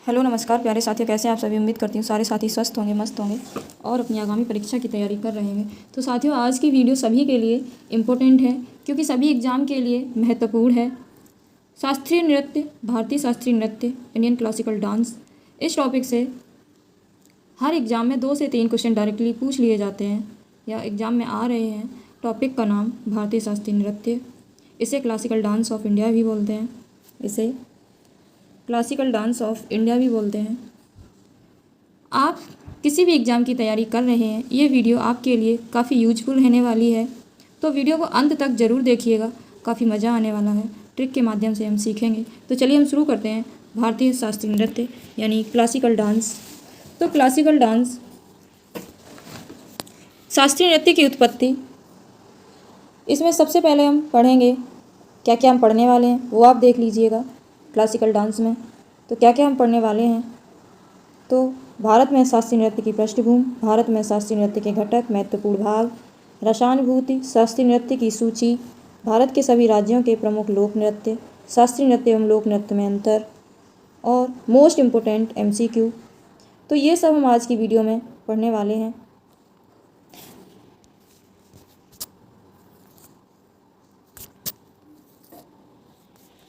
Hello नमस्कार प्यारे साथियों, कैसे हैं आप सभी। उम्मीद करती हूँ सारे साथी स्वस्थ होंगे, मस्त होंगे और अपनी आगामी परीक्षा की तैयारी कर रहे होंगे। तो साथियों, आज की वीडियो सभी के लिए इम्पोर्टेंट है क्योंकि सभी एग्जाम के लिए महत्वपूर्ण है। शास्त्रीय नृत्य, भारतीय शास्त्रीय नृत्य, इंडियन क्लासिकल डांस, इस टॉपिक से हर एग्ज़ाम में 2 से 3 क्वेश्चन डायरेक्टली पूछ लिए जाते हैं या एग्ज़ाम में आ रहे हैं। टॉपिक का नाम भारतीय शास्त्रीय नृत्य, इसे क्लासिकल डांस ऑफ इंडिया भी बोलते हैं, इसे क्लासिकल डांस ऑफ इंडिया भी बोलते हैं। आप किसी भी एग्ज़ाम की तैयारी कर रहे हैं, ये वीडियो आपके लिए काफ़ी यूजफुल रहने वाली है, तो वीडियो को अंत तक ज़रूर देखिएगा, काफ़ी मज़ा आने वाला है। ट्रिक के माध्यम से हम सीखेंगे। तो चलिए हम शुरू करते हैं। भारतीय शास्त्रीय नृत्य यानी क्लासिकल डांस। तो क्लासिकल डांस शास्त्रीय नृत्य की उत्पत्ति, इसमें सबसे पहले हम पढ़ेंगे क्या क्या हम पढ़ने वाले हैं वो आप देख लीजिएगा। क्लासिकल डांस में तो क्या क्या हम पढ़ने वाले हैं। तो भारत में शास्त्रीय नृत्य की पृष्ठभूमि, भारत में शास्त्रीय नृत्य के घटक, महत्वपूर्ण भाग, रसानुभूति, शास्त्रीय नृत्य की सूची, भारत के सभी राज्यों के प्रमुख लोक नृत्य, शास्त्रीय नृत्य एवं लोक नृत्य में अंतर और मोस्ट इम्पोर्टेंट MCQ। तो ये सब हम आज की वीडियो में पढ़ने वाले हैं।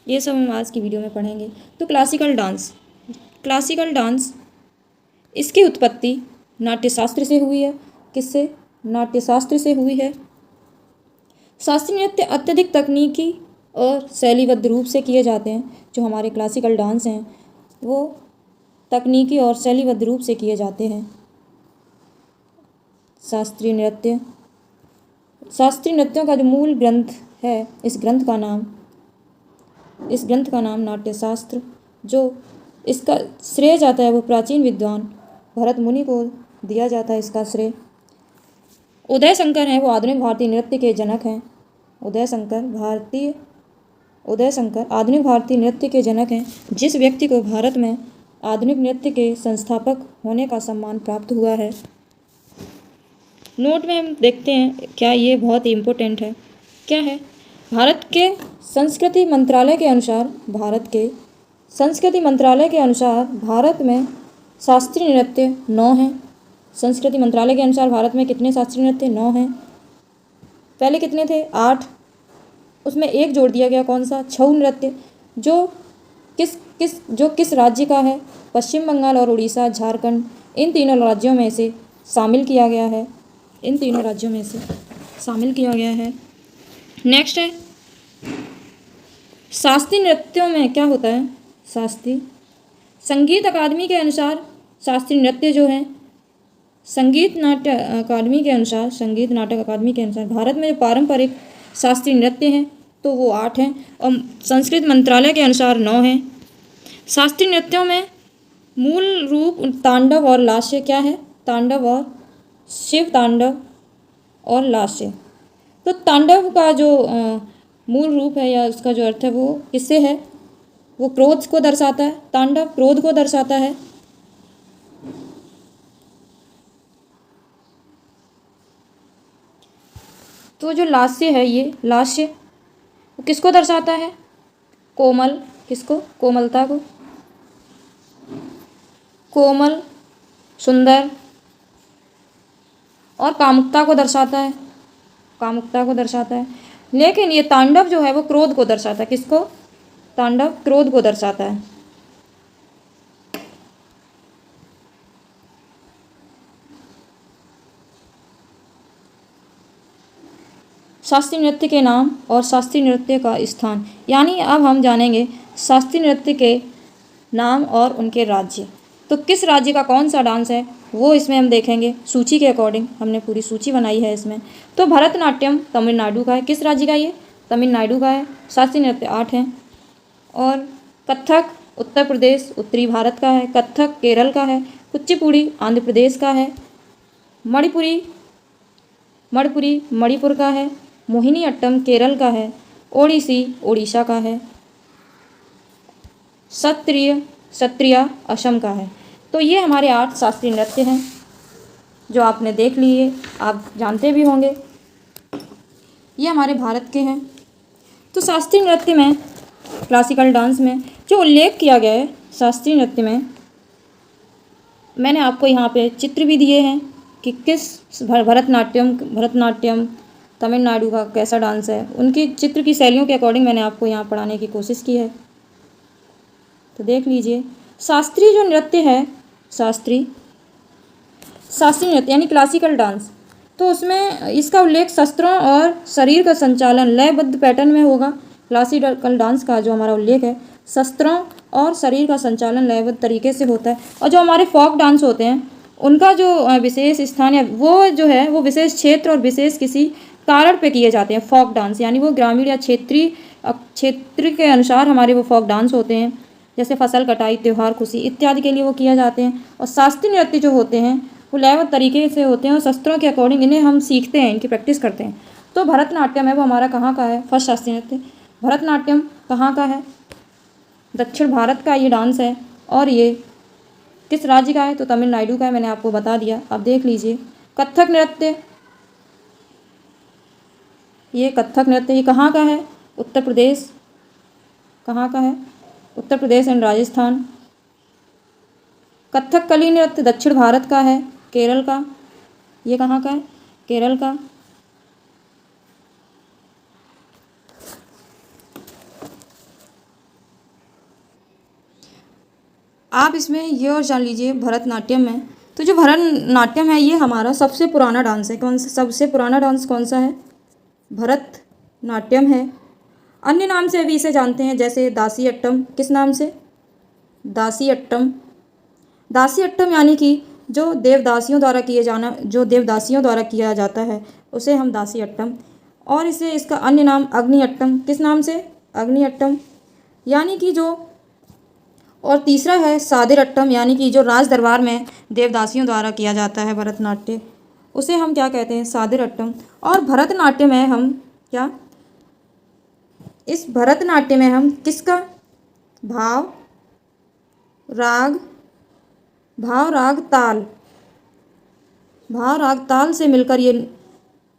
ये सब हम आज की वीडियो में पढ़ेंगे। तो क्लासिकल डांस, इसकी उत्पत्ति नाट्यशास्त्र से हुई है। किससे? नाट्यशास्त्र से हुई है। शास्त्रीय नृत्य अत्यधिक तकनीकी और शैलीबद्ध रूप से किए जाते हैं। जो हमारे क्लासिकल डांस हैं वो तकनीकी और शैलीबद्ध रूप से किए जाते हैं। शास्त्रीय नृत्यों का जो मूल ग्रंथ है, इस ग्रंथ का नाम नाट्यशास्त्र, जो इसका श्रेय जाता है वो प्राचीन विद्वान भरत मुनि को दिया जाता है। इसका श्रेय उदय शंकर हैं, वो आधुनिक भारतीय नृत्य के जनक हैं। उदय शंकर आधुनिक भारतीय नृत्य के जनक हैं, जिस व्यक्ति को भारत में आधुनिक नृत्य के संस्थापक होने का सम्मान प्राप्त हुआ है। नोट में हम देखते हैं क्या, ये बहुत ही इम्पोर्टेंट है। क्या है? भारत के संस्कृति मंत्रालय के अनुसार भारत में शास्त्रीय नृत्य 9 हैं। संस्कृति मंत्रालय के अनुसार भारत में कितने शास्त्रीय नृत्य? 9 हैं। पहले कितने थे? 8। उसमें एक जोड़ दिया गया, कौन सा? छऊ नृत्य, जो किस राज्य का है? पश्चिम बंगाल और उड़ीसा, झारखंड, इन तीनों राज्यों में से शामिल किया गया है। नेक्स्ट है शास्त्रीय नृत्यों में क्या होता है? संगीत अकादमी के अनुसार शास्त्रीय नृत्य जो है, संगीत नाटक अकादमी के अनुसार भारत में जो पारंपरिक शास्त्रीय नृत्य हैं तो वो 8 हैं और संस्कृत मंत्रालय के अनुसार 9 हैं। शास्त्रीय नृत्यों में मूल रूप तांडव और लास्य क्या है? तांडव और शिव तांडव और लास्य। तो तांडव का जो मूल रूप है या उसका जो अर्थ है वो किससे है? वो क्रोध को दर्शाता है। तांडव क्रोध को दर्शाता है। तो जो लास्य है, ये लास्य वो किसको दर्शाता है? कोमल, किसको? कोमलता को, कोमल, सुंदर और कामुकता को दर्शाता है। लेकिन ये तांडव जो है वो क्रोध को दर्शाता है। किसको? तांडव क्रोध को दर्शाता है। शास्त्रीय नृत्य के नाम और शास्त्रीय नृत्य का स्थान, यानी अब हम जानेंगे शास्त्रीय नृत्य के नाम और उनके राज्य। तो किस राज्य का कौन सा डांस है वो इसमें हम देखेंगे। सूची के अकॉर्डिंग हमने पूरी सूची बनाई है इसमें। तो भरतनाट्यम तमिलनाडु का है। किस राज्य का? ये तमिलनाडु का है। शास्त्रीय नृत्य 8 हैं। और कथक उत्तर प्रदेश उत्तरी भारत का है। कथक केरल का है। कुचिपुड़ी आंध्र प्रदेश का है। मणिपुरी मणिपुर का है। मोहिनीअट्टम केरल का है। ओडिसी ओडिशा का है। सत्रिया असम का है। तो ये हमारे 8 शास्त्रीय नृत्य हैं जो आपने देख लिए, आप जानते भी होंगे, ये हमारे भारत के हैं। तो शास्त्रीय नृत्य में, क्लासिकल डांस में जो उल्लेख किया गया है शास्त्रीय नृत्य में, मैंने आपको यहाँ पे चित्र भी दिए हैं कि किस भरतनाट्यम तमिलनाडु का कैसा डांस है, उनकी चित्र की शैलियों के अकॉर्डिंग मैंने आपको यहाँ पढ़ाने की कोशिश की है। तो देख लीजिए, शास्त्रीय जो नृत्य है, शास्त्रीय नृत्य यानी क्लासिकल डांस, तो उसमें इसका उल्लेख शस्त्रों और शरीर का संचालन लयबद्ध पैटर्न में होगा। क्लासिकल डांस का जो हमारा उल्लेख है शस्त्रों और शरीर का संचालन लयबद्ध तरीके से होता है। और जो हमारे फोक डांस होते हैं उनका जो विशेष स्थान है वो जो है वो विशेष क्षेत्र और विशेष किसी कारण पे किए जाते हैं। फोक डांस यानी वो ग्रामीण या क्षेत्र के अनुसार हमारे वो फोक डांस होते हैं, जैसे फसल कटाई, त्यौहार, खुशी इत्यादि के लिए वो किए जाते हैं। और शास्त्रीय नृत्य जो होते हैं वो लयबद्ध तरीके से होते हैं और शस्त्रों के अकॉर्डिंग इन्हें हम सीखते हैं, इनकी प्रैक्टिस करते हैं। तो भरतनाट्यम है वो हमारा कहाँ का है? फर्स्ट शास्त्रीय नृत्य भरतनाट्यम कहाँ का है? दक्षिण भारत का ये डांस है। और ये किस राज्य का है? तो तमिलनाडु का है, मैंने आपको बता दिया। अब देख लीजिए कथक नृत्य, ये कथक नृत्य ये कहाँ का है? उत्तर प्रदेश। कहाँ का है? उत्तर प्रदेश एंड राजस्थान। कथकली नृत्य दक्षिण भारत का है, केरल का। ये कहाँ का है? केरल का। आप इसमें ये और जान लीजिए भरतनाट्यम में, तो जो भरतनाट्यम है ये हमारा सबसे पुराना डांस है। कौन सा सबसे पुराना डांस कौन सा है? भरतनाट्यम है। अन्य नाम से भी इसे जानते हैं, जैसे दासीअट्टम। किस नाम से? दासीअट्टम। दासीअट्टम यानी कि जो देवदासियों द्वारा किया जाता है उसे हम दासीअट्टम। और इसे इसका अन्य नाम अग्निअट्टम। किस नाम से? अग्निअट्टम। यानी कि जो और तीसरा है सादिरअट्टम, यानी कि जो राज दरबार में देवदासियों द्वारा किया जाता है भरतनाट्य, उसे हम क्या कहते हैं? सादिरअट्टम। और भरतनाट्य में हम क्या, इस भरतनाट्य में हम किसका भाव राग ताल से मिलकर ये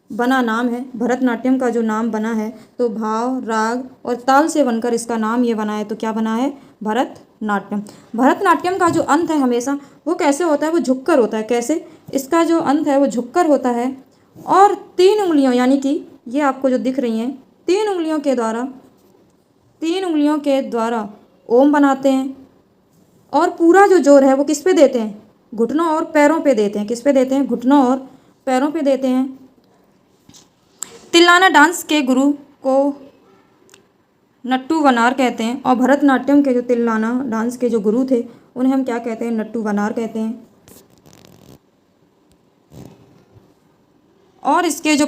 बना नाम है। भरतनाट्यम का जो नाम बना है तो भाव राग और ताल से बनकर इसका नाम ये बना है। तो क्या बना है? भरतनाट्यम। भरतनाट्यम का जो अंत है हमेशा वो कैसे होता है? वो झुककर होता है। कैसे? इसका जो अंत है वो झुककर होता है। और 3 उंगलियों यानी कि ये आपको जो दिख रही हैं 3 उंगलियों के द्वारा ओम बनाते हैं। और पूरा जो जोर है वो किस पे देते हैं? घुटनों और पैरों पे देते हैं। किस पे देते हैं? घुटनों और पैरों पे देते हैं। तिल्लाना डांस के गुरु को नट्टू वनार कहते हैं। और भरतनाट्यम के जो तिल्लाना डांस के जो गुरु थे उन्हें हम क्या कहते हैं? नट्टू वनार कहते हैं। और इसके जो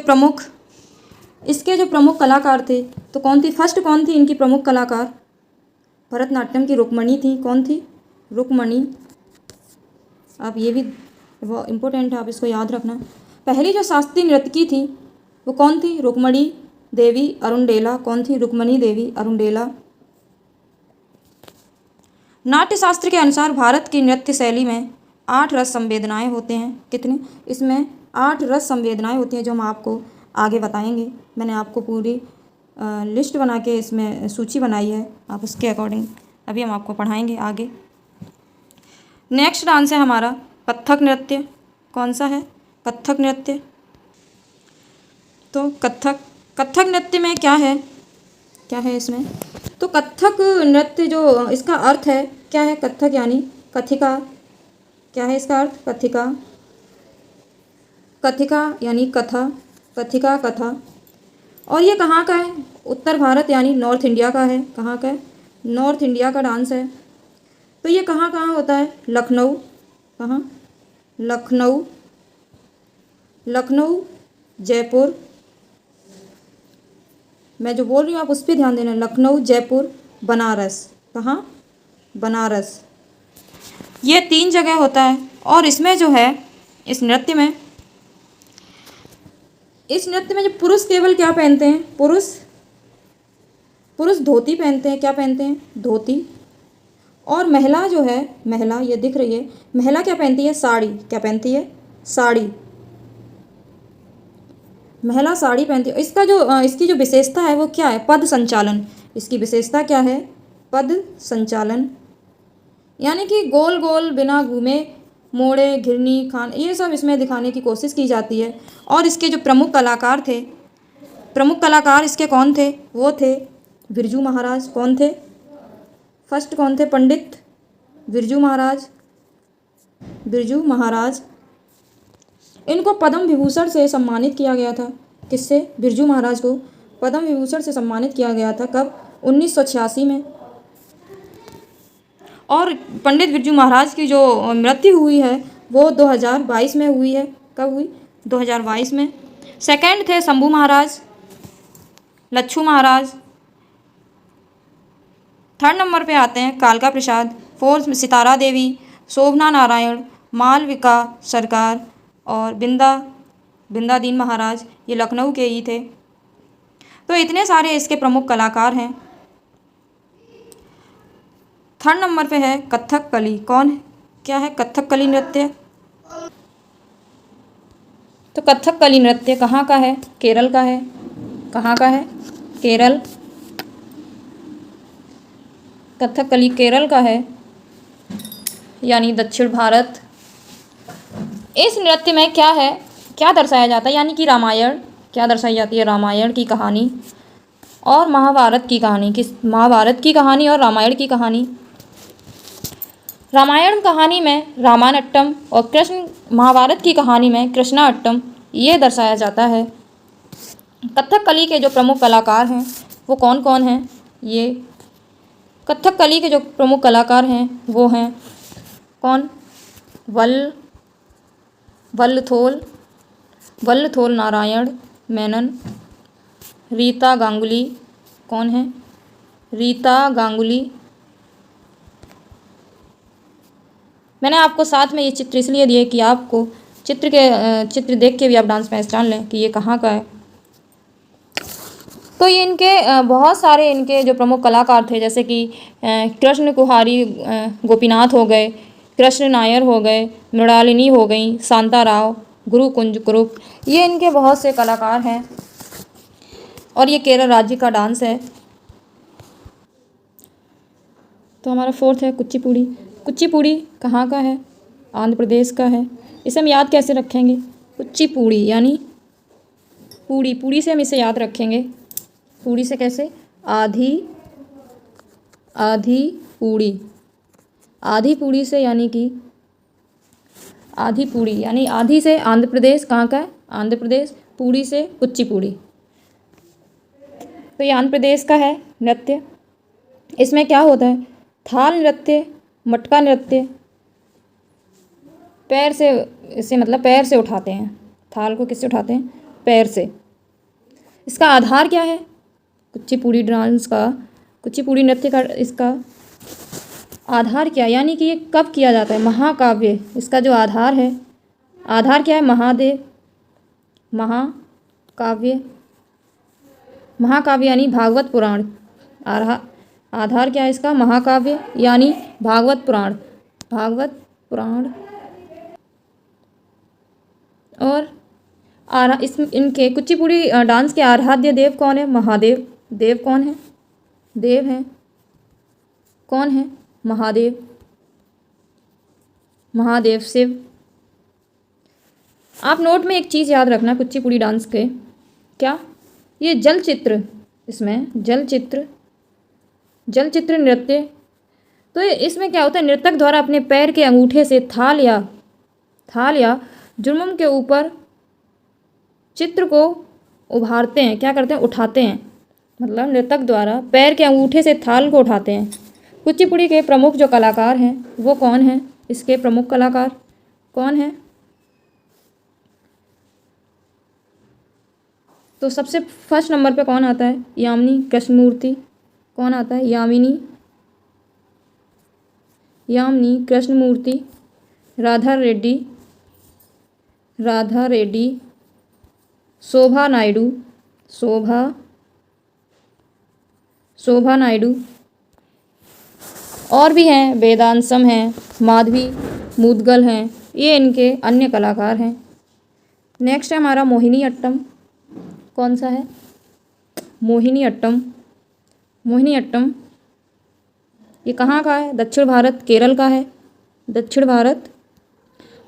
प्रमुख कलाकार थे तो कौन थी? फर्स्ट कौन थी इनकी प्रमुख कलाकार? भरतनाट्यम की रुक्मणी थी। कौन थी? रुक्मणी। अब ये भी वो इम्पोर्टेंट है, आप इसको याद रखना। पहली जो शास्त्रीय नृत्यकी थी वो कौन थी? रुक्मणी देवी अरुणडेला। कौन थी? रुक्मणी देवी अरुणडेला। नाट्यशास्त्र के अनुसार भारत की नृत्य शैली में 8 रस संवेदनाएं होते हैं। कितने? इसमें 8 रस संवेदनाएं होती हैं जो हम आपको आगे बताएंगे। मैंने आपको पूरी लिस्ट बना के इसमें सूची बनाई है, आप उसके अकॉर्डिंग अभी हम आपको पढ़ाएंगे आगे। नेक्स्ट डांस है हमारा कथक नृत्य। कौन सा है? कथक नृत्य। तो कथक नृत्य में क्या है इसमें? तो कथक नृत्य जो इसका अर्थ है क्या है? कथक यानी कथिका। क्या है इसका अर्थ? कथिका यानी कथा, कथा। और ये कहाँ का है? उत्तर भारत यानी नॉर्थ इंडिया का है। कहाँ का है? नॉर्थ इंडिया का डांस है। तो ये कहाँ होता है? लखनऊ। कहाँ? लखनऊ, जयपुर। मैं जो बोल रही हूँ आप उस पर ध्यान देना। लखनऊ, जयपुर, बनारस। कहाँ? बनारस। ये 3 जगह होता है। और इसमें जो है इस नृत्य में जो पुरुष केवल क्या पहनते हैं? पुरुष धोती पहनते हैं। क्या पहनते हैं? धोती। और महिला जो है, महिला ये दिख रही है, महिला क्या पहनती है? साड़ी। क्या पहनती है? साड़ी। महिला साड़ी पहनती है। इसकी जो विशेषता है वो क्या है? पद संचालन। इसकी विशेषता क्या है? पद संचालन। यानी कि गोल गोल बिना घूमे मोड़े, घिरनी, खान, ये सब इसमें दिखाने की कोशिश की जाती है। और इसके जो प्रमुख कलाकार थे, प्रमुख कलाकार इसके कौन थे? वो थे बिरजू महाराज। कौन थे? फर्स्ट कौन थे? पंडित बिरजू महाराज। बिरजू महाराज, इनको पद्म विभूषण से सम्मानित किया गया था। किससे? बिरजू महाराज को पद्म विभूषण से सम्मानित किया गया था। कब? 1986 में। और पंडित बिरजू महाराज की जो मृत्यु हुई है वो 2022 में हुई है। कब हुई? 2022 में। सेकंड थे शंभू महाराज, लच्छू महाराज। थर्ड नंबर पे आते हैं कालका प्रसाद। फोर्थ सितारा देवी, शोभना नारायण, मालविका सरकार और बिंदादीन महाराज, ये लखनऊ के ही थे। तो इतने सारे इसके प्रमुख कलाकार हैं। थर्ड नंबर पे है कथकली। कौन है? क्या है? कथकली नृत्य। तो कथकली नृत्य कहाँ का है? केरल का है। कहाँ का है? केरल। कथकली केरल का है, यानी दक्षिण भारत। इस नृत्य में क्या है, क्या दर्शाया जाता है? यानी कि रामायण, क्या दर्शाई जाती है? रामायण की कहानी और महाभारत की कहानी। किस? महाभारत की कहानी और रामायण की कहानी। रामायण कहानी में रामायणट्टम और महाभारत की कहानी में कृष्णाट्टम, ये दर्शाया जाता है। कथकली के जो प्रमुख कलाकार हैं वो कौन कौन हैं? ये कथकली के जो प्रमुख कलाकार हैं वो हैं कौन? वल्लथोल नारायण मेनन, रीता गांगुली। कौन है? रीता गांगुली। मैंने आपको साथ में ये चित्र इसलिए दिए कि आपको चित्र देख के भी आप डांस पहचान लें कि ये कहाँ का है। तो ये इनके बहुत सारे इनके जो प्रमुख कलाकार थे, जैसे कि कृष्ण कुहारी गोपीनाथ हो गए, कृष्ण नायर हो गए, मृणालिनी हो गई, शांताराव, गुरुकुंज कुरूप, ये इनके बहुत से कलाकार हैं। और ये केरल राज्य का डांस है। तो हमारा फोर्थ है कुचिपुड़ी। कुचिपुड़ी कहाँ का है? आंध्र प्रदेश का है। इसे हम याद कैसे रखेंगे? कुचिपुड़ी यानी पूड़ी से हम इसे याद रखेंगे। पूड़ी से कैसे? आधी पूड़ी। आधी पूड़ी से यानी कि आधी पूड़ी, यानी आधी से आंध्र प्रदेश। कहाँ का है? आंध्र प्रदेश। पूड़ी से कुचिपुड़ी। तो ये आंध्र प्रदेश का है नृत्य। इसमें क्या होता है? थाल नृत्य, मटका नृत्य। पैर से, इसे मतलब पैर से उठाते हैं। थाल को किससे उठाते हैं? पैर से। इसका आधार क्या है? कुचिपुड़ी डांस का, कुचिपुड़ी नृत्य का इसका आधार क्या है? यानी कि ये कब किया जाता है? महाकाव्य इसका जो आधार है। आधार क्या है? महाकाव्य। महाकाव्य यानी भागवत पुराण। आधार क्या है इसका? महाकाव्य यानी भागवत पुराण। भागवत पुराण। और इनके कुचिपुड़ी डांस के आराध्य देव कौन है? महादेव। देव कौन है? देव हैं। कौन है? महादेव। महादेव शिव। आप नोट में एक चीज़ याद रखना कुचिपुड़ी डांस के, क्या? ये जलचित्र, इसमें जलचित्र नृत्य। तो इसमें क्या होता है? नर्तक द्वारा अपने पैर के अंगूठे से थाल या जुर्मम के ऊपर चित्र को उभारते हैं। क्या करते हैं? उठाते हैं। मतलब नर्तक द्वारा पैर के अंगूठे से थाल को उठाते हैं। कुचिपुड़ी के प्रमुख जो कलाकार हैं वो कौन हैं? इसके प्रमुख कलाकार कौन हैं? तो सबसे फर्स्ट नंबर पे कौन आता है? यामिनी कृष्णमूर्ति। कौन आता है? यामिनी कृष्णमूर्ति। राधा रेड्डी, शोभा नायडू। और भी हैं, वेदांशम हैं, माधवी मुदगल हैं, ये इनके अन्य कलाकार हैं। नेक्स्ट है हमारा मोहिनी अट्टम। कौन सा है? मोहिनी अट्टम। ये कहाँ का है? दक्षिण भारत, केरल का है। दक्षिण भारत।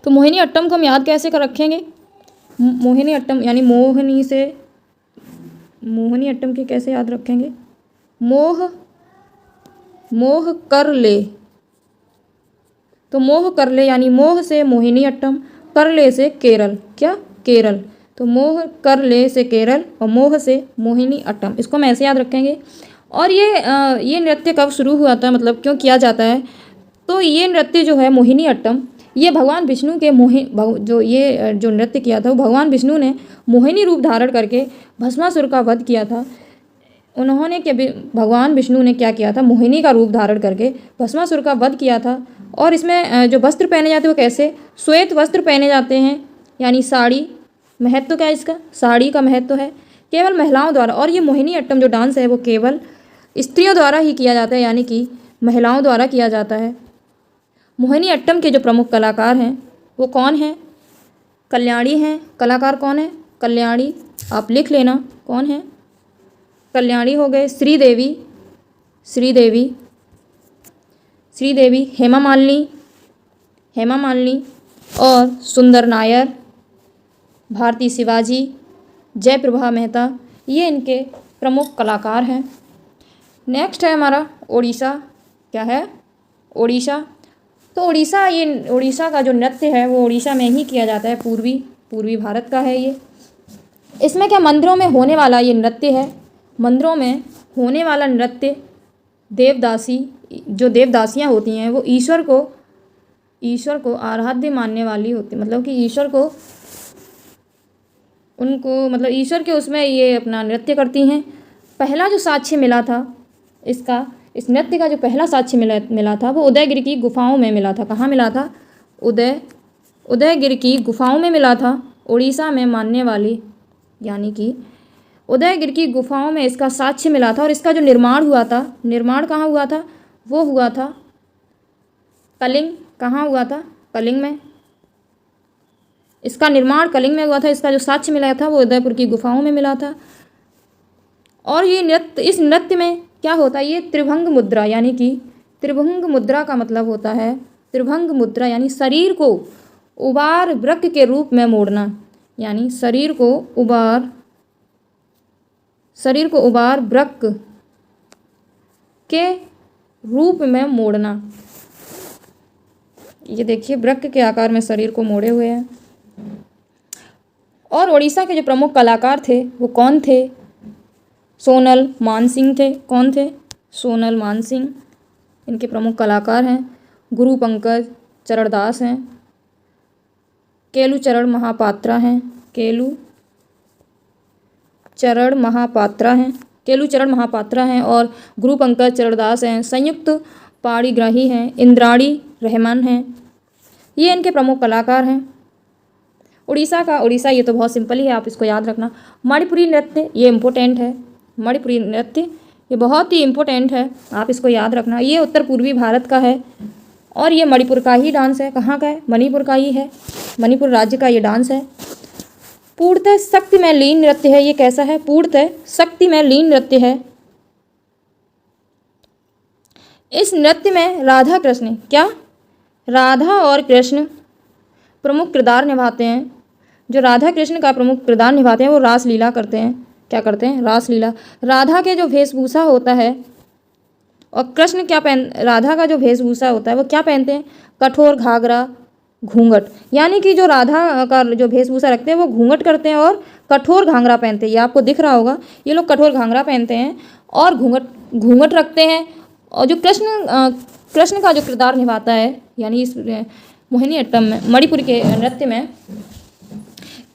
तो मोहिनी अट्टम को हम याद कैसे कर रखेंगे? मोहिनी अट्टम यानी मोहिनी से, मोहिनी अट्टम के कैसे याद रखेंगे? मोह, मोह कर ले, तो मोह कर ले यानी मोह से मोहिनी अट्टम, कर ले से केरल, क्या? केरल। तो मोह कर ले से केरल और मोह से मोहिनी अट्टम, इसको हम ऐसे याद रखेंगे। और ये नृत्य कब शुरू हुआ था, मतलब क्यों किया जाता है? तो ये नृत्य जो है मोहिनी अट्टम, ये भगवान विष्णु के जो नृत्य किया था वो भगवान विष्णु ने मोहिनी रूप धारण करके भस्मासुर का वध किया था। उन्होंने भगवान विष्णु ने क्या किया था? मोहिनी का रूप धारण करके भस्मासुर का वध किया था। और इसमें जो वस्त्र पहने जाते हैं वो कैसे? श्वेत वस्त्र पहने जाते हैं, यानी साड़ी। महत्व क्या है इसका? साड़ी का महत्व है केवल महिलाओं द्वारा। और ये मोहिनी अट्टम जो डांस है वो केवल स्त्रियों द्वारा ही किया जाता है, यानी कि महिलाओं द्वारा किया जाता है। मोहिनी अट्टम के जो प्रमुख कलाकार हैं वो कौन हैं? कल्याणी हैं। कलाकार कौन है? कल्याणी, आप लिख लेना कौन है? कल्याणी हो गए, श्रीदेवी, श्रीदेवी, श्रीदेवी, हेमा मालिनी, हेमा मालिनी और सुंदर नायर, भारती शिवाजी, जयप्रभा मेहता, ये इनके प्रमुख कलाकार हैं। नेक्स्ट है हमारा ओडिशा। क्या है? ओडिशा। तो उड़ीसा का जो नृत्य है वो उड़ीसा में ही किया जाता है, पूर्वी भारत का है ये। इसमें क्या मंदिरों में होने वाला ये नृत्य है। मंदिरों में होने वाला नृत्य देवदासी, जो देवदासियाँ होती हैं वो ईश्वर को आराध्य मानने वाली होती, मतलब कि ईश्वर को ईश्वर के उसमें ये अपना नृत्य करती हैं। पहला जो साक्ष्य मिला था इस नृत्य का जो पहला साक्ष्य मिला था वो उदयगिरि की गुफाओं में मिला था। कहाँ मिला था? उदयगिरि की गुफाओं में मिला था, उड़ीसा में मानने वाली, यानी कि उदयगिरि की गुफाओं में इसका साक्ष्य मिला था। और इसका जो निर्माण हुआ था, निर्माण कहाँ हुआ था? वो हुआ था कलिंग। कहाँ हुआ था? कलिंग में। इसका निर्माण कलिंग में हुआ था। इसका जो साक्ष्य मिला था वो उदयपुर की गुफाओं में मिला था। और इस नृत्य में क्या होता है? ये त्रिभंग मुद्रा, यानी कि त्रिभंग मुद्रा का मतलब होता है, त्रिभंग मुद्रा यानी शरीर को उबार वृक्क के रूप में मोड़ना, यानी शरीर को उबार वृक्क के रूप में मोड़ना। ये देखिए वृक्क के आकार में शरीर को मोड़े हुए हैं। और उड़ीसा के जो प्रमुख कलाकार थे वो कौन थे? सोनल मानसिंह थे। कौन थे? सोनल मानसिंह इनके प्रमुख कलाकार हैं। गुरु पंकज चरणदास हैं। केलुचरण महापात्रा हैं। केलुचरण महापात्रा हैं और गुरु पंकज चरणदास हैं। संयुक्त पाणिग्राही हैं। इंद्राणी रहमान हैं। ये इनके प्रमुख कलाकार हैं। उड़ीसा ये तो बहुत सिंपल ही है, आप इसको याद रखना। मणिपुरी नृत्य ये इम्पोर्टेंट है। मणिपुरी नृत्य ये बहुत ही इम्पोर्टेंट है, आप इसको याद रखना। ये उत्तर पूर्वी भारत का है और ये मणिपुर का ही डांस है। कहाँ का है? मणिपुर का ही है। मणिपुर राज्य का ये डांस है। पूर्णतः शक्ति में लीन नृत्य है। ये कैसा है? पूर्णतः शक्ति में लीन नृत्य है। इस नृत्य में राधा और कृष्ण प्रमुख किरदार निभाते हैं। जो राधा कृष्ण का प्रमुख किरदार निभाते हैं वो रासलीला करते हैं। क्या करते हैं? रासलीला। राधा के जो वेशभूषा होता है और राधा का जो वेशभूषा होता है वो क्या पहनते हैं? कठोर घाघरा घूंघट, यानी कि जो राधा का जो वेशभूषा रखते हैं वो घूंघट करते हैं और कठोर घाघरा पहनते हैं। ये आपको दिख रहा होगा, ये लोग कठोर घाघरा पहनते हैं और घूंघट रखते हैं। और जो कृष्ण का जो किरदार निभाता है, यानी इस मोहिनी अट्टम में, मणिपुर के नृत्य में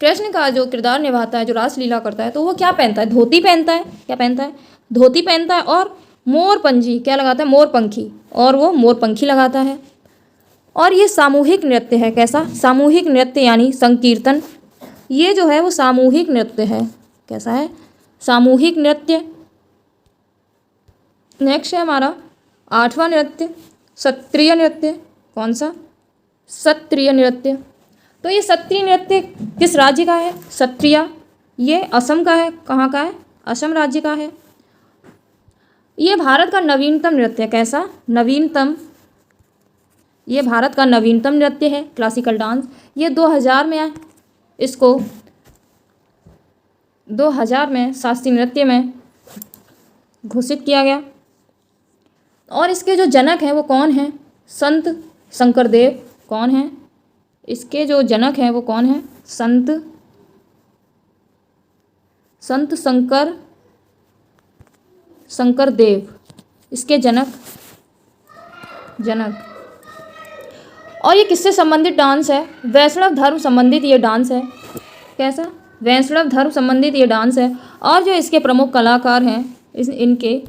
कृष्ण का जो किरदार निभाता है, जो रासलीला करता है, तो वो क्या पहनता है? धोती पहनता है। क्या पहनता है? धोती पहनता है और मोर पंजी क्या लगाता है? मोरपंखी, और वो मोरपंखी लगाता है। और ये सामूहिक नृत्य है। कैसा? सामूहिक नृत्य यानी संकीर्तन। ये जो है वो सामूहिक नृत्य है। कैसा है? सामूहिक नृत्य। नेक्स्ट है हमारा 8वां नृत्य, सत्रिय नृत्य। कौन सा? सत्रिय नृत्य। तो ये सत्रिय नृत्य किस राज्य का है? सत्रिया ये असम का है। कहाँ का है? असम राज्य का है। ये भारत का नवीनतम नृत्य है। कैसा? नवीनतम ये भारत का नवीनतम नृत्य है क्लासिकल डांस। ये 2000 में इसको 2000 में शास्त्रीय नृत्य में घोषित किया गया। और इसके जो जनक हैं वो कौन हैं? संत शंकरदेव। कौन है इसके जो जनक हैं वो कौन है? संत शंकरदेव इसके जनक। और ये किससे संबंधित डांस है? वैष्णव धर्म संबंधित ये डांस है। कैसा? वैष्णव धर्म संबंधित ये डांस है। और जो इसके प्रमुख कलाकार हैं, इनके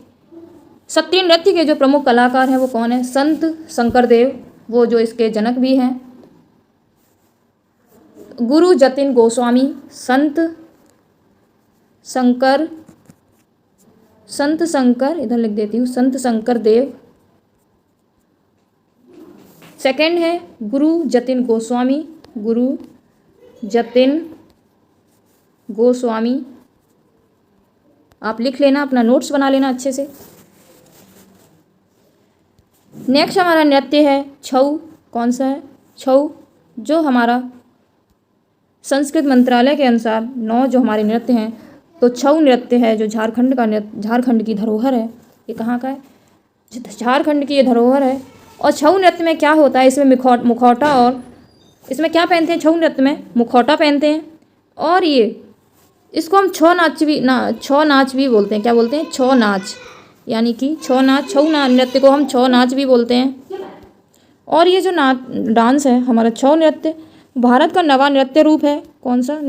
शास्त्रीय नृत्य के जो प्रमुख कलाकार हैं वो कौन है? संत शंकरदेव, वो जो इसके जनक भी हैं। गुरु जतिन गोस्वामी, संत शंकर, इधर लिख देती हूँ, संत शंकरदेव। सेकंड है गुरु जतिन गोस्वामी। आप लिख लेना, अपना नोट्स बना लेना अच्छे से। नेक्स्ट हमारा नृत्य है छऊ। कौन सा है? छऊ, जो हमारा संस्कृत मंत्रालय के अनुसार 9 जो हमारे नृत्य हैं, तो छऊ नृत्य है जो झारखंड की धरोहर है। ये कहाँ का है? झारखंड की ये धरोहर है। और छऊ नृत्य में क्या होता है? इसमें मुखौटा, और इसमें क्या पहनते हैं? छऊ नृत्य में मुखौटा पहनते हैं। और ये इसको हम छौ नाच भी बोलते हैं। क्या बोलते हैं? छौ नाच, यानी कि छऊ नृत्य को हम छौ नाच भी बोलते हैं। और ये जो डांस है हमारा छऊ नृत्य, भारत का नवा नृत्य रूप है। कौन सा?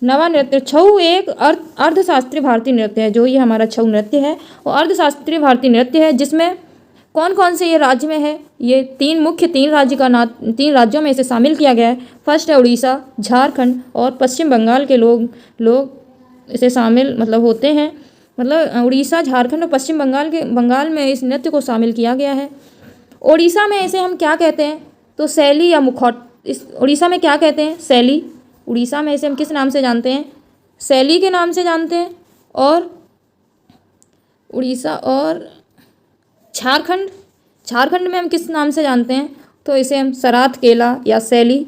नवा नृत्य। छऊ एक अर्धशास्त्रीय भारतीय नृत्य है। जो ये हमारा छऊ नृत्य है वो अर्धशास्त्रीय भारतीय नृत्य है, जिसमें कौन कौन से ये राज्य में है? ये 3 राज्यों में इसे शामिल किया गया है। फर्स्ट है उड़ीसा, झारखंड और पश्चिम बंगाल के लोग इसे शामिल होते हैं। उड़ीसा, झारखंड और पश्चिम बंगाल में इस नृत्य को शामिल किया गया है। उड़ीसा में इसे हम क्या कहते हैं? तो शैली या इस उड़ीसा में क्या कहते हैं? शैली। उड़ीसा में इसे हम किस नाम से जानते हैं? शैली के नाम से जानते हैं। और उड़ीसा और झारखंड में हम किस नाम से जानते हैं? तो इसे हम सरात केला या शैली,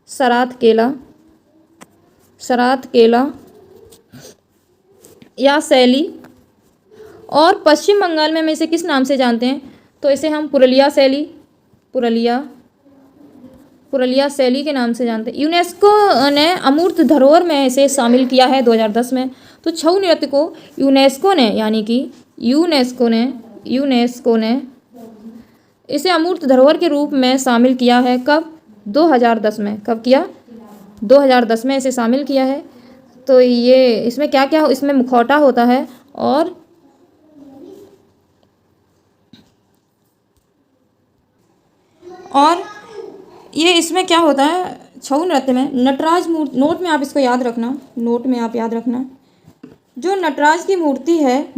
सरात केला या शैली। और पश्चिम बंगाल में हम इसे किस नाम से जानते हैं? तो इसे हम पुरुलिया शैली के नाम से जानते हैं। यूनेस्को ने अमूर्त धरोहर में इसे शामिल किया है 2010 में। तो छऊ नृत्य को यूनेस्को ने इसे अमूर्त धरोहर के रूप में शामिल किया है। कब? 2010 में। कब किया? 2010 में इसे शामिल किया है। तो ये इसमें क्या क्या इसमें मुखौटा होता है। और ये इसमें क्या होता है? छऊ नृत्य में नटराज मूर्ति, नोट में आप इसको याद रखना, जो नटराज की मूर्ति है,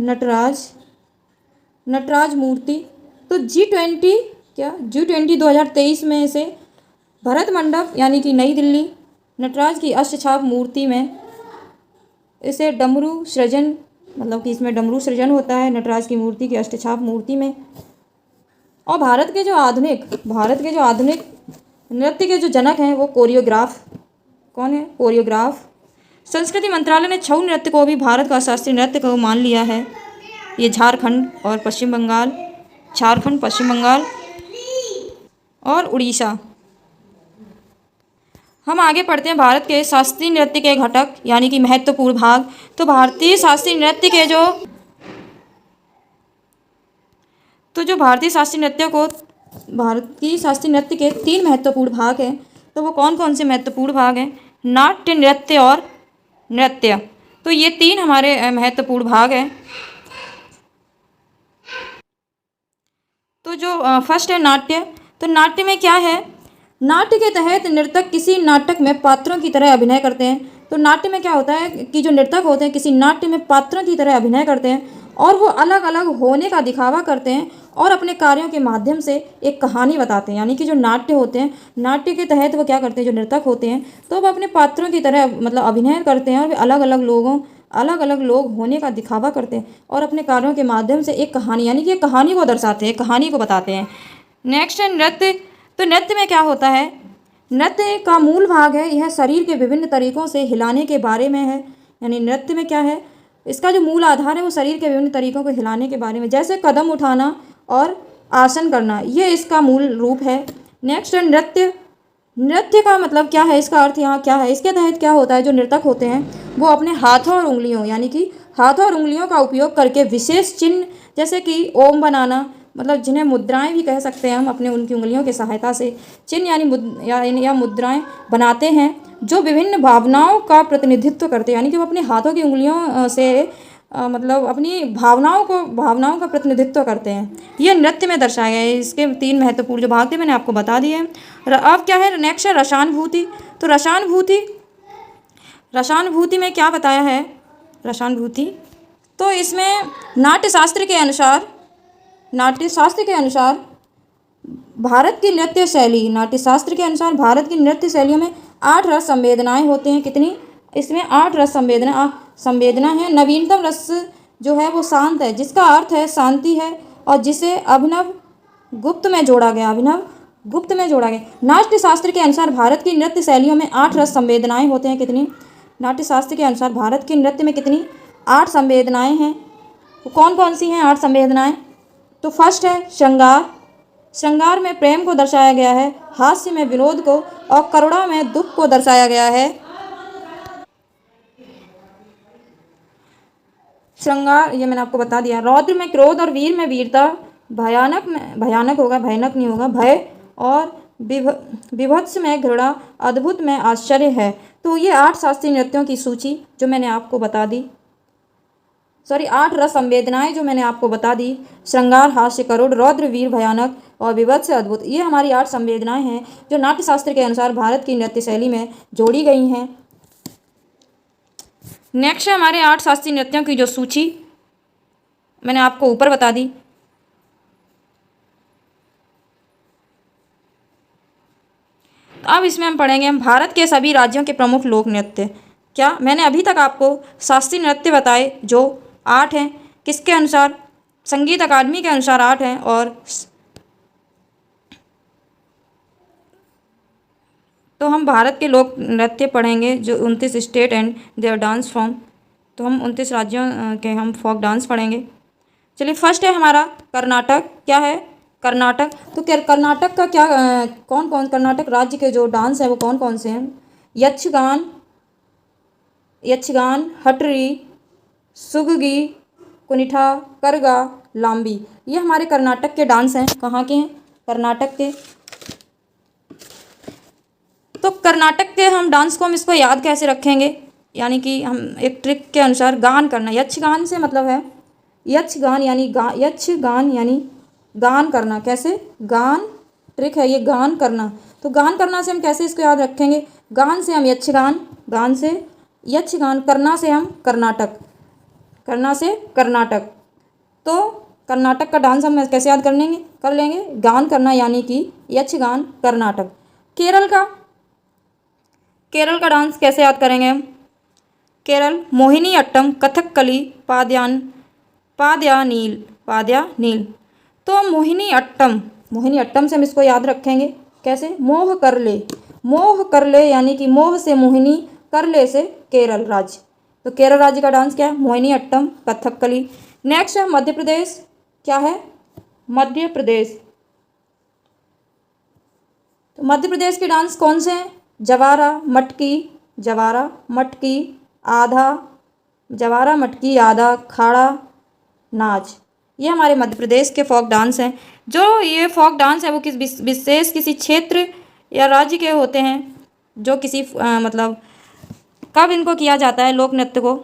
नटराज मूर्ति, तो G20 2023 में इसे भरत मंडप यानी कि नई दिल्ली नटराज की अष्टछाप मूर्ति में इसे डमरू सृजन, कि इसमें डमरू सृजन होता है नटराज की मूर्ति की अष्टछाप मूर्ति में। और भारत के जो आधुनिक नृत्य के जो जनक हैं वो कोरियोग्राफ। कौन है? कोरियोग्राफ। संस्कृति मंत्रालय ने छऊ नृत्य को भी भारत का शास्त्रीय नृत्य को मान लिया है। ये झारखंड, पश्चिम बंगाल और उड़ीसा। हम आगे पढ़ते हैं भारत के शास्त्रीय नृत्य के घटक यानी कि महत्वपूर्ण भाग। तो भारतीय शास्त्रीय नृत्य के भारतीय शास्त्रीय नृत्य के 3 महत्वपूर्ण भाग हैं। तो वो कौन कौन से महत्वपूर्ण भाग हैं? नाट्य, नृत्य और नृत्य। तो ये 3 हमारे महत्वपूर्ण भाग हैं। तो जो फर्स्ट है नाट्य। तो नाट्य में क्या है? नाट्य के तहत नर्तक किसी नाटक में पात्रों की तरह अभिनय करते हैं। तो नाट्य में क्या होता है कि जो नर्तक होते हैं किसी नाट्य में पात्रों की तरह अभिनय करते हैं और वो अलग अलग होने का दिखावा करते हैं और अपने कार्यों के माध्यम से एक कहानी बताते हैं। यानी कि जो नाट्य होते हैं, नाट्य के तहत वो क्या करते हैं? जो नर्तक होते हैं तो वो अपने पात्रों की तरह अभिनय करते हैं और वे अलग अलग लोग होने का दिखावा करते हैं और अपने कार्यों के माध्यम से एक कहानी यानी कि एक कहानी को दर्शाते हैं, कहानी को बताते हैं। नेक्स्ट है नृत्य। तो नृत्य में क्या होता है? नृत्य का मूल भाग है, यह शरीर के विभिन्न तरीकों से हिलाने के बारे में है। यानी नृत्य में क्या है, इसका जो मूल आधार है वो शरीर के विभिन्न तरीकों को हिलाने के बारे में, जैसे कदम उठाना और आसन करना, ये इसका मूल रूप है। नेक्स्ट है नृत्य। नृत्य का मतलब क्या है, इसका अर्थ यहाँ क्या है? इसके तहत क्या होता है, जो नर्तक होते हैं वो अपने हाथों और उंगलियों, यानी कि हाथों और उंगलियों का उपयोग करके विशेष चिन्ह, जैसे कि ओम बनाना, मतलब जिन्हें मुद्राएं भी कह सकते हैं हम, अपने उनकी उंगलियों की सहायता से चिन्ह या मुद्राएं बनाते हैं जो विभिन्न भावनाओं का प्रतिनिधित्व करते हैं। यानी कि वो अपने हाथों की उंगलियों से मतलब अपनी भावनाओं का प्रतिनिधित्व करते हैं। ये नृत्य में दर्शाया गया है। इसके 3 महत्वपूर्ण जो भाग थे मैंने आपको बता दिए हैं। अब क्या है, नेक्स्ट है रसानुभूति। तो रसानुभूति में क्या बताया है? रसानुभूति तो इसमें नाट्यशास्त्र के अनुसार भारत की नृत्य शैलियों में 8 रस संवेदनाएं होते हैं। कितनी? इसमें 8 रस संवेदना है। नवीनतम रस जो है वो शांत है, जिसका अर्थ है शांति है, और जिसे अभिनव गुप्त में जोड़ा गया। नाट्यशास्त्र के अनुसार भारत की नृत्य शैलियों में 8 रस संवेदनाएं होते हैं। कितनी? नाट्यशास्त्र के अनुसार भारत के नृत्य में कितनी? 8 संवेदनाएं हैं। तो कौन कौन सी हैं 8 संवेदनाएं? तो फर्स्ट है श्रृंगार में प्रेम को दर्शाया गया है, हास्य में विनोद को, और करुणा में दुख को दर्शाया गया है। श्रृंगार ये मैंने आपको बता दिया। रौद्र में क्रोध और वीर में वीरता, भयानक नहीं होगा भय, और विभत्स में घृणा, अद्भुत में आश्चर्य है। तो ये 8 शास्त्रीय नृत्यों की सूची जो मैंने आपको बता दी, 8 रस संवेदनाएं जो मैंने आपको बता दी, श्रृंगार, हास्य, करुण, रौद्र, वीर, भयानक और विभत्स, अद्भुत, ये हमारी 8 संवेदनाएं हैं जो नाट्यशास्त्र के अनुसार भारत की नृत्य शैली में जोड़ी गई हैं। नेक्स्ट है हमारे 8 शास्त्रीय नृत्यों की जो सूची मैंने आपको ऊपर बता दी। अब इसमें हम पढ़ेंगे भारत के सभी राज्यों के प्रमुख लोक नृत्य। क्या मैंने अभी तक आपको शास्त्रीय नृत्य बताए जो 8 हैं, किसके अनुसार? संगीत अकादमी के अनुसार 8 हैं। और तो हम भारत के लोक नृत्य पढ़ेंगे जो 29 state and their dance form. तो हम 29 राज्यों के हम फोक डांस पढ़ेंगे। चलिए, फर्स्ट है हमारा कर्नाटक। क्या है? कर्नाटक। तो कर्नाटक का क्या कर्नाटक राज्य के जो डांस है वो कौन कौन से हैं? यक्षगान, हटरी, सुगगी, कुनिठा, करगा, लांबी, ये हमारे कर्नाटक के डांस हैं। कहाँ के हैं? कर्नाटक के। तो कर्नाटक के हम डांस को हम इसको याद कैसे रखेंगे? यानी कि हम एक ट्रिक के अनुसार गान करना। यक्षगान से मतलब है यक्षगान यानी गान करना। कैसे? गान ट्रिक है ये, गान करना। तो गान करना से हम कैसे इसको याद रखेंगे? गान से हम यक्षगान, करना से हम कर्नाटक, तो कर्नाटक का डांस हम कैसे याद कर लेंगे? गान करना यानी कि यक्षगान, कर्नाटक। केरल का डांस कैसे याद करेंगे हम? केरल मोहिनी अट्टम, कथकली, पाद्यानील। तो मोहिनी अट्टम से हम इसको याद रखेंगे कैसे? मोह कर ले यानी कि मोह से मोहिनी, कर ले से केरल राज्य। तो केरल राज्य का डांस क्या है? मोहिनी अट्टम, कथकली। नेक्स्ट है मध्य प्रदेश। क्या है? मध्य प्रदेश। तो मध्य प्रदेश के डांस कौन से हैं? जवारा, मटकी, आधा, खाड़ा, नाच, ये हमारे मध्य प्रदेश के फोक डांस हैं। जो ये फोक डांस है वो किसी क्षेत्र या राज्य के होते हैं, जो किसी मतलब कब इनको किया जाता है लोक नृत्य को?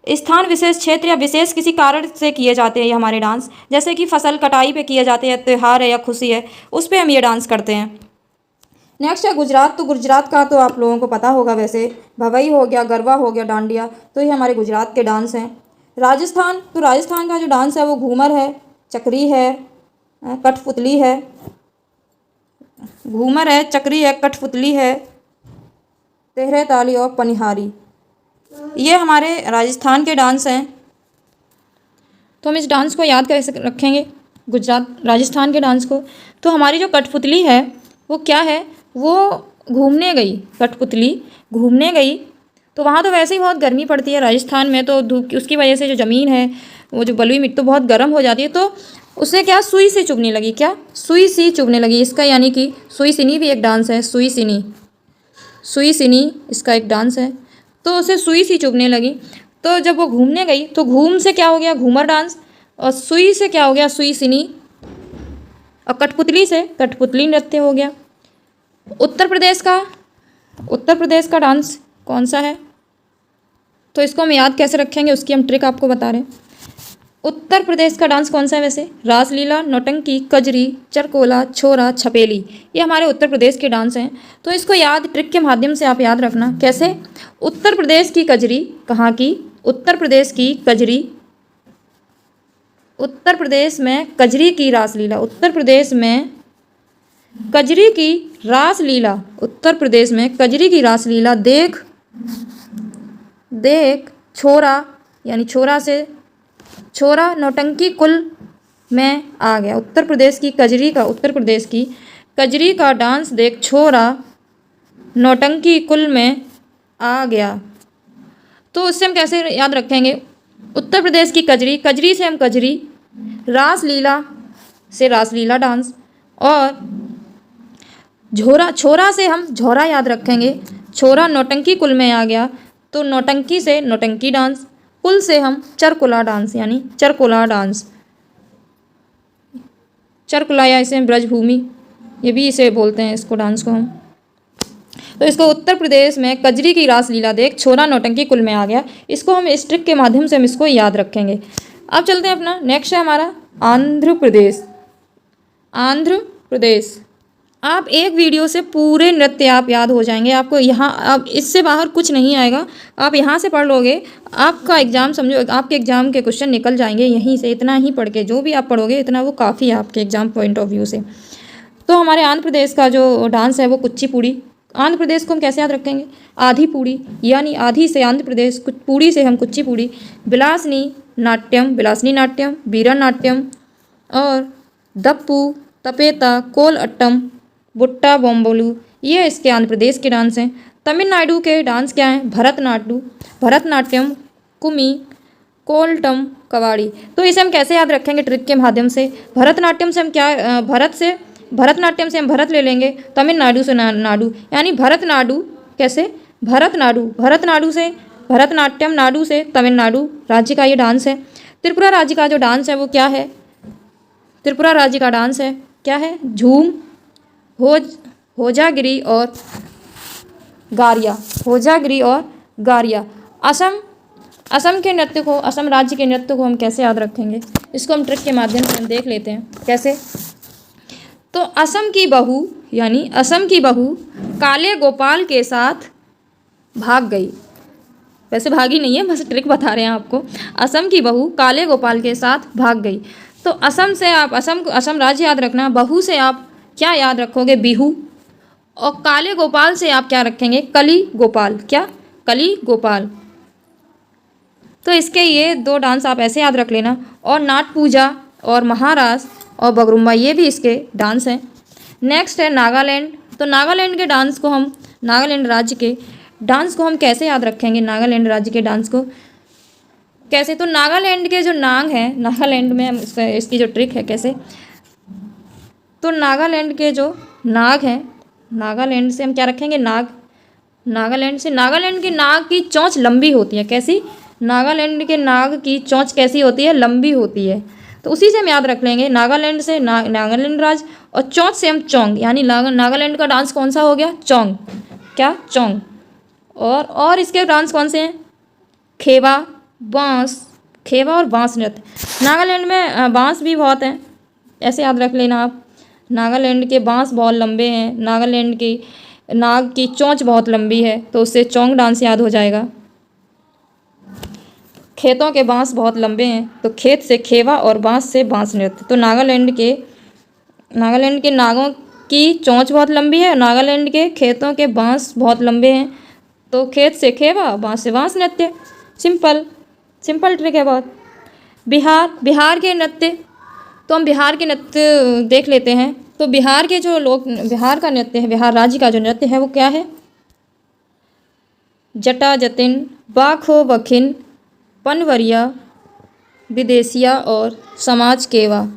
स्थान विशेष, क्षेत्र या विशेष किसी कारण से किए जाते हैं ये हमारे डांस। जैसे कि फसल कटाई पे किए जाते हैं, त्यौहार है या खुशी है, उस पर हम ये डांस करते हैं। नेक्स्ट है गुजरात। तो गुजरात का तो आप लोगों को पता होगा वैसे, भवई हो गया, गरबा हो गया, डांडिया, तो ये हमारे गुजरात के डांस हैं। राजस्थान। तो राजस्थान का जो डांस है वो घूमर है, चक्री है, कठपुतली है। घूमर है, चक्री है, कठपुतली है, तेहरे ताली और पनिहारी, ये हमारे राजस्थान के डांस हैं। तो हम इस डांस को याद कैसे रखेंगे? गुजरात राजस्थान के डांस को। तो हमारी जो कठपुतली है वो क्या है, वो घूमने गई, कठपुतली घूमने गई। तो वहाँ तो वैसे ही बहुत गर्मी पड़ती है राजस्थान में, तो धूप उसकी वजह से जो ज़मीन है वो जो बलुई मिट्टी तो बहुत गर्म हो जाती है। तो उसे क्या सुई से चुभने लगी, क्या सुई सी चुभने लगी। इसका यानी कि सुई सिनी भी एक डांस है, सुई सिनी, सुई सिनी इसका एक डांस है। तो उसे सुई सी चुभने लगी। तो जब वो घूमने गई तो घूम से क्या हो गया, घूमर डांस, और सुई से क्या हो गया, सुई सिनी, और कठपुतली से कठपुतली नृत्य हो गया। उत्तर प्रदेश का डांस कौन सा है, तो इसको हम याद कैसे रखेंगे उसकी हम ट्रिक आपको बता रहे हैं। उत्तर प्रदेश का डांस कौन सा है वैसे, रासलीला, नौटंकी, कजरी, चरकोला, छोरा, छपेली, ये हमारे उत्तर प्रदेश के डांस हैं। तो इसको याद ट्रिक के माध्यम से आप याद रखना। कैसे, उत्तर प्रदेश की कजरी, कहाँ की, उत्तर प्रदेश की कजरी, उत्तर प्रदेश में कजरी की रासलीला, उत्तर प्रदेश में कजरी की रासलीला, उत्तर प्रदेश में कजरी की रासलीला, देख देख छोरा, यानी छोरा से छोरा नौटंकी कुल में आ गया। उत्तर प्रदेश की कजरी का डांस देख छोरा नौटंकी कुल में आ गया। तो उससे हम कैसे याद रखेंगे, उत्तर प्रदेश की कजरी, कजरी से हम कजरी, रासलीला से रासलीला डांस, और छोरा से हम झोरा याद रखेंगे। छोरा नौटंकी कुल में आ गया, तो नौटंकी से नौटंकी डांस, कुल से हम चरकुला डांस, यानी चरकुला डांस, चरकुला या इसे ब्रजभूमि ये भी इसे बोलते हैं, इसको डांस को हम। तो इसको उत्तर प्रदेश में कजरी की रासलीला देख छोरा नौटंकी कुल में आ गया, इसको हम इस ट्रिक के माध्यम से हम इसको याद रखेंगे। अब चलते हैं अपना नेक्स्ट है हमारा आंध्र प्रदेश। आंध्र प्रदेश, आप एक वीडियो से पूरे नृत्य आप याद हो जाएंगे, आपको यहाँ अब इससे बाहर कुछ नहीं आएगा। आप यहाँ से पढ़ लोगे, आपका एग्ज़ाम समझो, आपके एग्ज़ाम के क्वेश्चन निकल जाएंगे यहीं से। इतना ही पढ़ के जो भी आप पढ़ोगे इतना वो काफ़ी है आपके एग्ज़ाम पॉइंट ऑफ व्यू से। तो हमारे आंध्र प्रदेश का जो डांस है वो कुचिपुड़ी। आंध्र प्रदेश को हम कैसे याद रखेंगे, आधी पूड़ी, यानी आधी से आंध्र प्रदेश, पूड़ी से हम कुचिपुड़ी। बिलासनी नाट्यम, वीरा नाट्यम, और दप्पू, तपेता, कोल अट्टम, बुट्टा बोम्बोलू, ये इसके आंध्र प्रदेश के डांस हैं। तमिलनाडु के डांस क्या हैं, भरतनाट्यम, कुमी, कोलटम, कवाड़ी। तो इसे हम कैसे याद रखेंगे ट्रिक के माध्यम से, भरतनाट्यम से हम क्या भरतनाट्यम से हम भरत ले लेंगे, तमिलनाडु से नाडु, यानी भरतनाडु, कैसे भरतनाडु से भरतनाट्यम, नाडु से तमिलनाडु राज्य का ये डांस है। त्रिपुरा राज्य का जो डांस है वो क्या है, त्रिपुरा राज्य का डांस है क्या है, झूम, होजागिरी और गारिया, होजागिरी और गारिया। असम के नृत्य को, असम राज्य के नृत्य को हम कैसे याद रखेंगे, इसको हम ट्रिक के माध्यम से हम देख लेते हैं कैसे। तो असम की बहू, यानी असम की बहू काले गोपाल के साथ भाग गई, वैसे भागी नहीं है, बस ट्रिक बता रहे हैं आपको। असम की बहू काले गोपाल के साथ भाग गई। तो असम से आप असम राज्य याद रखना, बहू से आप क्या याद रखोगे, बिहू, और काले गोपाल से आप क्या रखेंगे, कली गोपाल, क्या कली गोपाल। तो इसके ये दो डांस आप ऐसे याद रख लेना। और नाट पूजा और महारास और बगरुम्बा, ये भी इसके डांस हैं। नेक्स्ट है नागालैंड। तो नागालैंड के डांस को हम, नागालैंड राज्य के डांस को हम कैसे याद रखेंगे, नागालैंड राज्य के डांस को कैसे। तो नागालैंड के जो नाग हैं, नागालैंड में हम इसकी जो ट्रिक है कैसे, तो नागालैंड के जो नाग हैं, नागालैंड से हम क्या रखेंगे, नाग, नागालैंड के नाग की चोंच लंबी होती है, कैसी, नागालैंड के नाग की चोंच कैसी होती है, लंबी होती है। तो उसी से हम याद रख लेंगे, नागालैंड से नागालैंड राज्य, और चोंच से हम चोंग, यानी नागालैंड का डांस कौन सा हो गया, चोंग, क्या चोंग। और इसके डांस कौन से हैं, खेवा, बांस, खेवा और बांस नृत्य। नागालैंड में बांस भी बहुत हैं, ऐसे याद रख लेना आप, नागालैंड के बांस बहुत लंबे हैं, नागालैंड की नाग की चोंच बहुत लंबी है, तो उससे चोंग डांस याद हो जाएगा। खेतों के बांस बहुत लंबे हैं, तो खेत से खेवा और बांस से बांस नृत्य। तो नागालैंड के नागों की चोंच बहुत लंबी है, नागालैंड के खेतों के बांस बहुत लंबे हैं, तो खेत से खेवा, बांस से बांस नृत्य। सिंपल ट्रिक है बहुत। बिहार के नृत्य, तो हम बिहार के नृत्य देख लेते हैं। तो बिहार के जो लोग, बिहार का नृत्य है, बिहार राज्य का जो नृत्य है वो क्या है? जटा जतिन, बाखो बखिन, पनवरिया, विदेशिया और समाज केवा।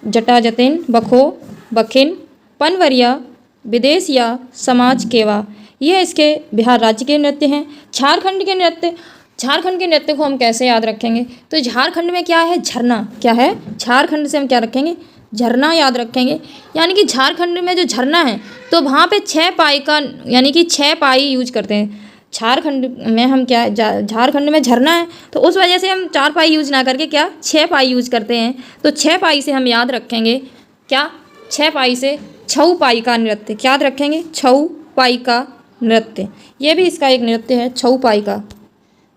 जटा जतिन, बखो बखिन, पनवरिया, विदेशिया, समाज केवा, ये इसके बिहार राज्य के नृत्य हैं। झारखंड के नृत्य, झारखंड के नृत्य को हम कैसे याद रखेंगे? तो झारखंड में क्या है? झरना। क्या है? झारखंड से हम क्या रखेंगे? झरना याद रखेंगे। यानी कि झारखंड में जो झरना है तो वहाँ पे 6 पाई का, यानी कि 6 पाई यूज करते हैं। झारखंड में हम क्या, झारखंड में झरना है तो उस वजह से हम 4 पाई यूज ना करके क्या 6 पाई यूज करते हैं। तो 6 पाई से हम याद रखेंगे क्या? 6 पाई से छऊ पाई का नृत्य क्या याद रखेंगे? छऊ पाई का नृत्य। ये भी इसका एक नृत्य है, छऊ पाई का।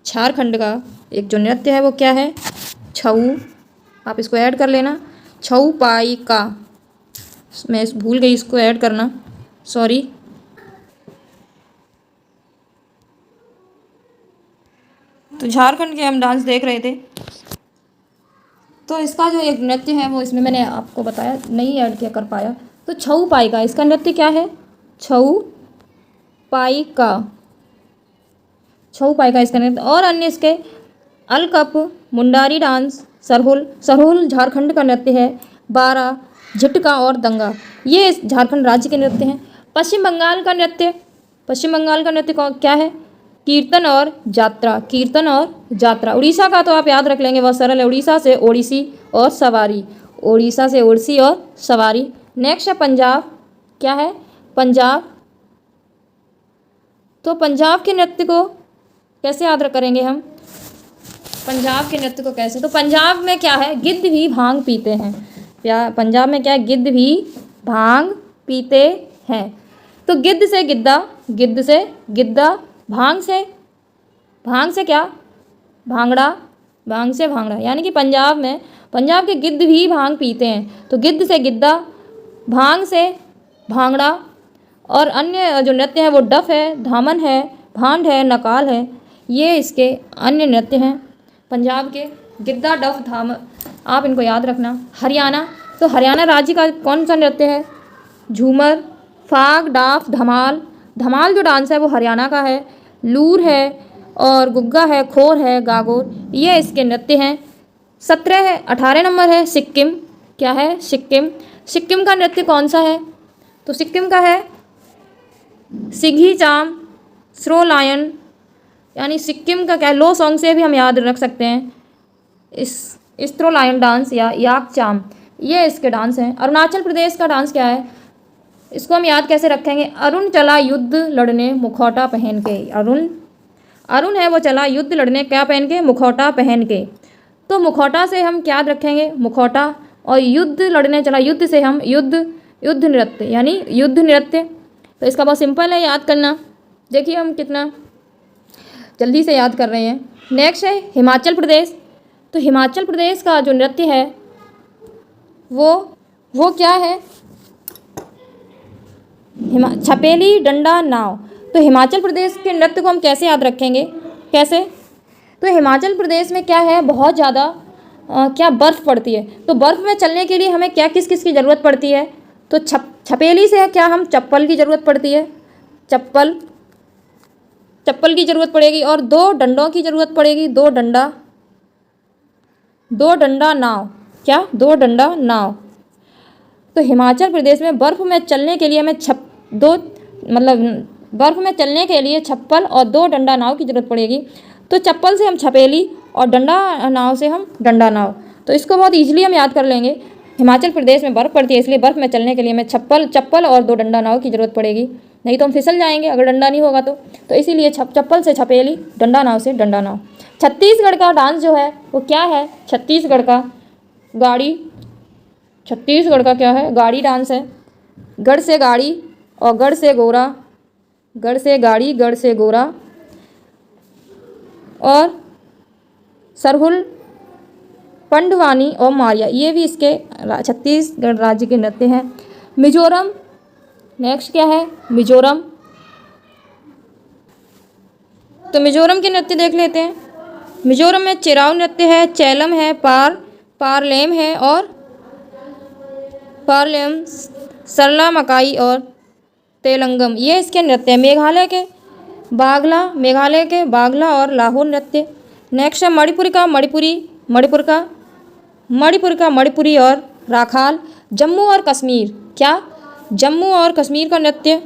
झारखंड का एक जो नृत्य है वो क्या है? छऊ। आप इसको ऐड कर लेना, छऊ पाई का। मैं भूल गई इसको ऐड करना, सॉरी। तो झारखंड के हम डांस देख रहे थे, तो इसका जो एक नृत्य है वो इसमें मैंने आपको बताया, नहीं ऐड किया कर पाया। तो छऊ पाई का इसका नृत्य क्या है? छऊ पाई का, छऊ पाई का इसका नृत्य। और अन्य इसके अलकप, मुंडारी डांस, सरहुल, सरहुल झारखंड का नृत्य है। बारा, झिटका और दंगा, ये इस झारखंड राज्य के नृत्य हैं। पश्चिम बंगाल का नृत्य, पश्चिम बंगाल का नृत्य क्या है? कीर्तन और जात्रा, कीर्तन और जात्रा। उड़ीसा का तो आप याद रख लेंगे, बहुत सरल है। उड़ीसा से ओडिसी और सवारी, उड़ीसा से ओडिसी और सवारी। नेक्स्ट है पंजाब, क्या है? पंजाब। तो पंजाब के नृत्य को कैसे याद करेंगे हम? पंजाब के नृत्य को कैसे? तो पंजाब में क्या है? गिद्ध भी भांग पीते हैं। पंजाब में क्या है? गिद्ध भी भांग पीते हैं। तो गिद्ध से गिद्दा, गिद्ध से गिद्दा, भांग से क्या? भांगड़ा, भांग से भांगड़ा। यानी कि पंजाब में, पंजाब के गिद्ध भी भांग पीते हैं। तो गिद्ध से गिद्दा, भांग से भांगड़ा। और अन्य जो नृत्य है वो डफ है, धामन है, भांड है, नकाल है, ये इसके अन्य नृत्य हैं पंजाब के। गिद्दा, डफ, धामन, आप इनको याद रखना। हरियाणा, तो हरियाणा राज्य का कौन सा नृत्य है? झूमर, फाग, डाफ, धमाल। धमाल जो डांस है वो हरियाणा का है। लूर है और गुग्गा है, खोर है, गागोर, ये इसके नृत्य हैं। 17 है, 18 नंबर है सिक्किम, क्या है? सिक्किम। सिक्किम का नृत्य कौन सा है? तो सिक्किम का है सिघी चाम, स्रो लायन। यानी सिक्किम का क्या है? लो सॉन्ग से भी हम याद रख सकते हैं इस स्त्रो लायन डांस या याक चाम, ये इसके डांस हैं। अरुणाचल प्रदेश का डांस क्या है? इसको हम याद कैसे रखेंगे? अरुण चला युद्ध लड़ने मुखौटा पहन के। अरुण है वो चला युद्ध लड़ने, क्या पहन के? मुखौटा पहन के। तो मुखौटा से हम क्या याद रखेंगे? मुखौटा। और युद्ध लड़ने चला, युद्ध से हम युद्ध नृत्य, यानी युद्ध नृत्य। तो इसका बहुत सिंपल है याद करना। देखिए हम कितना जल्दी से याद कर रहे हैं। नेक्स्ट है हिमाचल प्रदेश। तो हिमाचल प्रदेश का जो नृत्य है वो क्या है? छपेली, डंडा, नाव। तो हिमाचल प्रदेश के नृत्य को हम कैसे याद रखेंगे? कैसे? तो हिमाचल प्रदेश में क्या है? बहुत ज़्यादा क्या बर्फ़ पड़ती है। तो बर्फ़ में चलने के लिए हमें क्या किस की ज़रूरत पड़ती है? तो छपेली से क्या हम चप्पल की ज़रूरत पड़ती है, चप्पल की ज़रूरत पड़ेगी। और 2 डंडों की ज़रूरत पड़ेगी, 2 डंडा नाव, क्या? 2 डंडा नाव। तो हिमाचल प्रदेश में बर्फ़ में चलने के लिए हमें बर्फ़ में चलने के लिए चप्पल और 2 डंडा नाव की ज़रूरत पड़ेगी। तो चप्पल से हम छपेली और डंडा नाव से हम डंडा नाव। तो इसको बहुत ईजिली हम याद कर लेंगे। हिमाचल प्रदेश में बर्फ़ पड़ती है, इसलिए बर्फ़ में चलने के लिए हमें चप्पल और 2 डंडा नाव की ज़रूरत पड़ेगी, नहीं तो हम फिसल जाएंगे अगर डंडा नहीं होगा तो इसीलिए चप्पल से छपेली, डंडा नाव से डंडा नाव। छत्तीसगढ़ का डांस जो है वो क्या है? छत्तीसगढ़ का गाड़ी, छत्तीसगढ़ का क्या है? गाड़ी डांस है। गढ़ से गाड़ी और गढ़ से गोरा, गढ़ से गाड़ी, गढ़ से गोरा। और सरहुल, पंडवानी और मारिया, ये भी इसके छत्तीसगढ़ राज्य के नृत्य हैं। मिजोरम, नेक्स्ट क्या है? मिजोरम। तो मिजोरम के नृत्य देख लेते हैं। मिजोरम में चिराव नृत्य है, चैलम है, पारलेम है और पार्लम, सरला मकाई और तेलंगम, ये इसके नृत्य हैं। मेघालय के बागला और लाहौर नृत्य। नेक्स्ट है मणिपुर का मणिपुरी और राखाल। जम्मू और कश्मीर, क्या जम्मू और कश्मीर का नृत्य।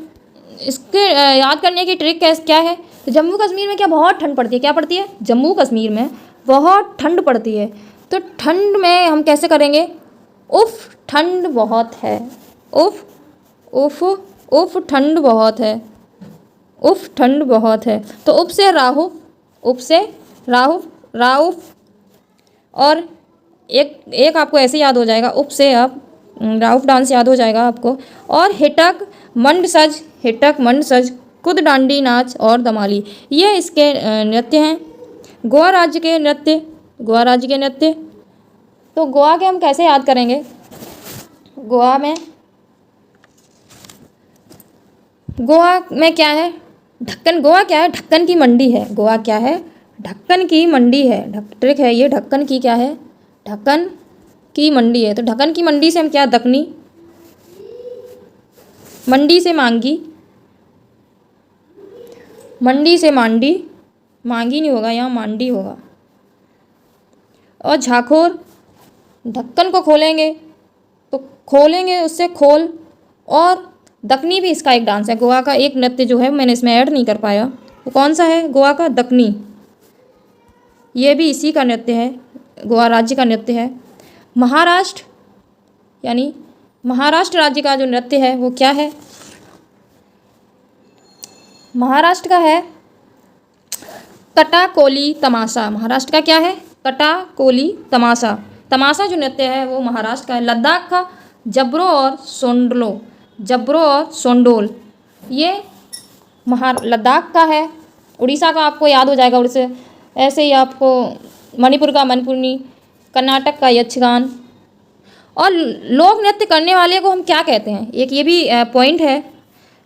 इसके याद करने की ट्रिक क्या है, तो जम्मू कश्मीर में क्या बहुत ठंड पड़ती है, क्या पड़ती है, जम्मू कश्मीर में बहुत ठंड पड़ती है। तो ठंड में हम कैसे करेंगे, उफ ठंड बहुत है, उफ उफ उफ ठंड बहुत है, उफ ठंड बहुत है। तो उफ से राहुफ। और एक आपको ऐसे याद हो जाएगा, उफ से आप राउफ डांस याद हो जाएगा आपको। और हिटक मंड सज, कुद डांडी नाच और दमाली, ये इसके नृत्य हैं। गोवा राज्य के नृत्य। तो गोवा के हम कैसे याद करेंगे, गोवा में क्या है, गोवा क्या है, ढक्कन की मंडी है। गोवा क्या है, ढक्कन की मंडी है। ट्रिक है ये, ढक्कन की क्या है, ढक्कन की मंडी है। तो ढक्कन की मंडी से हम क्या, दकनी, मंडी से मांगी, मंडी से मांडी, मांगी नहीं होगा यहाँ, मांडी होगा। और झाखोर, ढक्कन को खोलेंगे तो खोलेंगे उससे खोल। और दकनी भी इसका एक डांस है। गोवा का एक नृत्य जो है मैंने इसमें ऐड नहीं कर पाया, वो कौन सा है, गोवा का दकनी, ये भी इसी का नृत्य है, गोवा राज्य का नृत्य है। महाराष्ट्र राज्य का जो नृत्य है वो क्या है, महाराष्ट्र का है कटाकोली तमाशा। महाराष्ट्र का क्या है, कटाकोली तमाशा। तमाशा जो नृत्य है वो महाराष्ट्र का है। लद्दाख का जबरो और सोंडोल, ये लद्दाख का है। उड़ीसा का आपको याद हो जाएगा, उड़ीसा ऐसे ही आपको मणिपुर का मणिपुरी, कर्नाटक का यक्षगान। और लोक नृत्य करने वाले को हम क्या कहते हैं, एक ये भी पॉइंट है,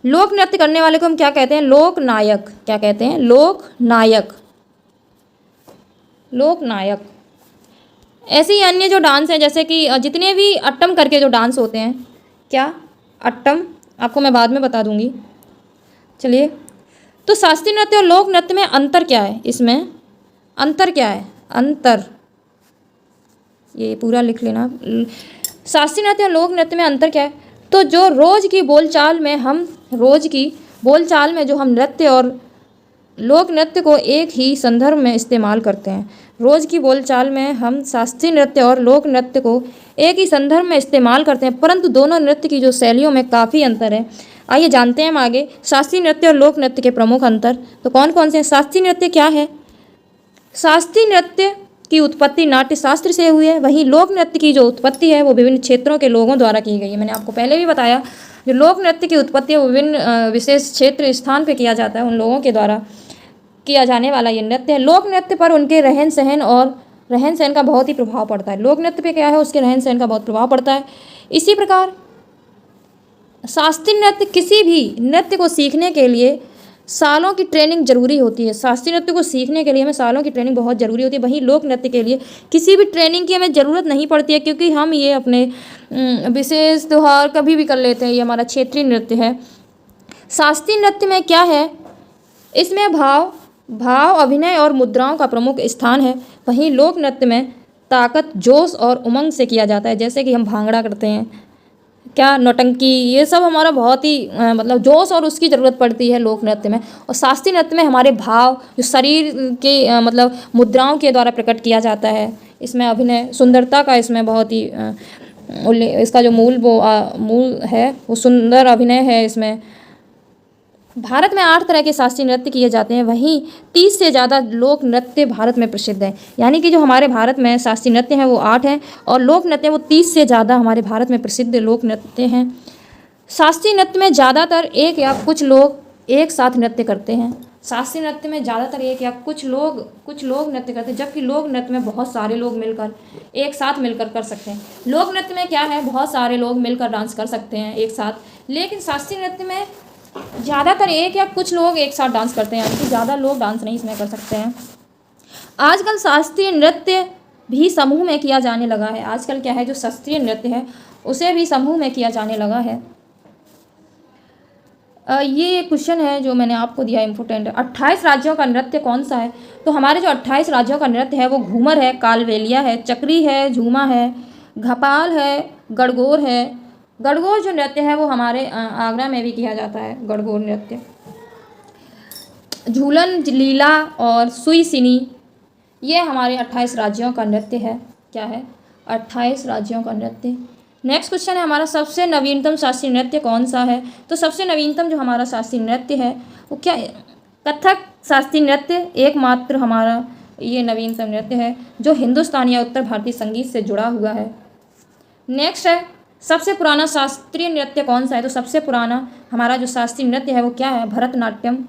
लोक नृत्य करने वाले को हम क्या कहते हैं, लोक नायक। क्या कहते हैं, लोक नायक। ऐसे ही अन्य जो डांस हैं, जैसे कि जितने भी अट्टम करके जो डांस होते हैं, क्या अट्टम, आपको मैं बाद में बता दूंगी। चलिए, तो शास्त्रीय नृत्य और लोक नृत्य में अंतर क्या है, इसमें अंतर क्या है, ये पूरा लिख लेना। शास्त्रीय नृत्य और लोक नृत्य में अंतर क्या है, तो जो रोज़ की बोलचाल में जो हम नृत्य और लोक नृत्य को एक ही संदर्भ में इस्तेमाल करते हैं। रोज़ की बोलचाल में हम शास्त्रीय नृत्य और लोक नृत्य को एक ही संदर्भ में इस्तेमाल करते हैं, परंतु दोनों नृत्य की जो शैलियों में काफ़ी अंतर है। आइए जानते हैं हम आगे शास्त्रीय नृत्य और लोक नृत्य के प्रमुख अंतर। तो कौन कौन से हैं। शास्त्रीय नृत्य क्या है, शास्त्रीय नृत्य की उत्पत्ति नाट्य शास्त्र से हुई है, वहीं लोक नृत्य की जो उत्पत्ति है वो विभिन्न क्षेत्रों के लोगों द्वारा की गई है। मैंने आपको पहले भी बताया, जो लोक नृत्य की उत्पत्ति है वो विभिन्न विशेष क्षेत्र स्थान पे किया जाता है, उन लोगों के द्वारा किया जाने वाला ये नृत्य है। लोक नृत्य पर उनके रहन सहन का बहुत ही प्रभाव पड़ता है। लोक नृत्य पे क्या है, उसके रहन सहन का बहुत प्रभाव पड़ता है। इसी प्रकार शास्त्रीय नृत्य, किसी भी नृत्य को सीखने के लिए सालों की ट्रेनिंग जरूरी होती है। शास्त्रीय नृत्य को सीखने के लिए हमें सालों की ट्रेनिंग बहुत ज़रूरी होती है। वहीं लोक नृत्य के लिए किसी भी ट्रेनिंग की हमें ज़रूरत नहीं पड़ती है, क्योंकि हम ये अपने विशेष त्यौहार कभी भी कर लेते हैं। ये हमारा क्षेत्रीय नृत्य है। शास्त्रीय नृत्य में क्या है, इसमें भाव अभिनय और मुद्राओं का प्रमुख स्थान है। वहीं लोक नृत्य में ताकत, जोश और उमंग से किया जाता है। जैसे कि हम भांगड़ा करते हैं, क्या नौटंकी, ये सब हमारा बहुत ही मतलब जोश और उसकी ज़रूरत पड़ती है लोक नृत्य में। और शास्त्रीय नृत्य में हमारे भाव जो शरीर के मतलब मुद्राओं के द्वारा प्रकट किया जाता है। इसमें अभिनय, सुंदरता का इसमें बहुत ही इसका जो मूल है वो सुंदर अभिनय है। इसमें भारत में 8 तरह के शास्त्रीय नृत्य किए जाते हैं, वहीं 30 से ज़्यादा लोक नृत्य भारत में प्रसिद्ध हैं। यानी कि जो हमारे भारत में शास्त्रीय नृत्य हैं वो 8 हैं और लोक नृत्य वो 30 से ज़्यादा हमारे भारत में प्रसिद्ध लोक नृत्य हैं। शास्त्रीय नृत्य में ज़्यादातर एक या कुछ लोग एक साथ नृत्य करते हैं। शास्त्रीय नृत्य में ज़्यादातर एक या कुछ लोग नृत्य करते हैं, जबकि लोक नृत्य में बहुत सारे लोग मिलकर एक साथ मिलकर कर सकते हैं। लोक नृत्य में क्या है, बहुत सारे लोग मिलकर डांस कर सकते हैं एक साथ, लेकिन शास्त्रीय नृत्य में ज़्यादातर एक या कुछ लोग एक साथ डांस करते हैं, यानी कि ज़्यादा लोग डांस नहीं इसमें कर सकते हैं। आजकल शास्त्रीय नृत्य भी समूह में किया जाने लगा है। आजकल क्या है, जो शास्त्रीय नृत्य है उसे भी समूह में किया जाने लगा है। ये क्वेश्चन है जो मैंने आपको दिया, इम्पोर्टेंट है। 28 राज्यों का नृत्य कौन सा है? तो हमारे जो 28 राज्यों का नृत्य है वो घूमर है, कालबेलिया है, चक्री है, झूमा है, घपाल है, गणगौर है। गणगौर जो नृत्य है वो हमारे आगरा में भी किया जाता है, गणगौर नृत्य। झूलन, लीला और सुई सिनी, ये हमारे 28 राज्यों का नृत्य है। क्या है? 28 राज्यों का नृत्य। नेक्स्ट क्वेश्चन है हमारा, सबसे नवीनतम शास्त्रीय नृत्य कौन सा है? तो सबसे नवीनतम जो हमारा शास्त्रीय नृत्य है वो क्या है? कथक शास्त्रीय नृत्य एकमात्र हमारा ये नवीनतम नृत्य है जो हिंदुस्तानी या उत्तर भारतीय संगीत से जुड़ा हुआ है। नेक्स्ट है, सबसे पुराना शास्त्रीय नृत्य कौन सा है? तो सबसे पुराना हमारा जो शास्त्रीय नृत्य है वो क्या है? भरतनाट्यम